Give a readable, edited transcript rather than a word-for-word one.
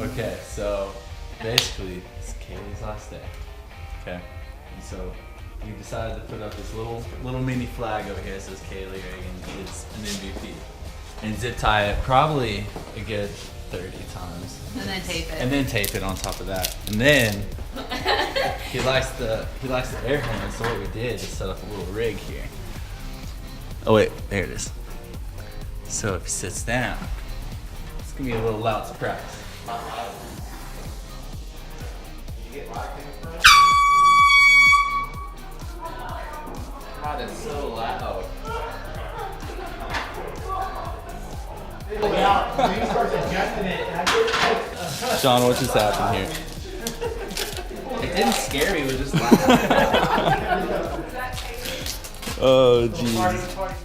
Okay, so basically, it's Kaylee's last day. Okay, and so we decided to put up this little mini flag over here that says Kaylee Reagan is an MVP, and zip tie it probably a good 30 times, And then tape it. and then tape it on top of that, and then he likes the air helmet. So what we did is set up a little rig here. Oh wait, there it is. So if he sits down, it's gonna be a little loud surprise. God, it's so loud. Sean, what just happened here? It didn't scare me, it was just loud. Oh, jeez.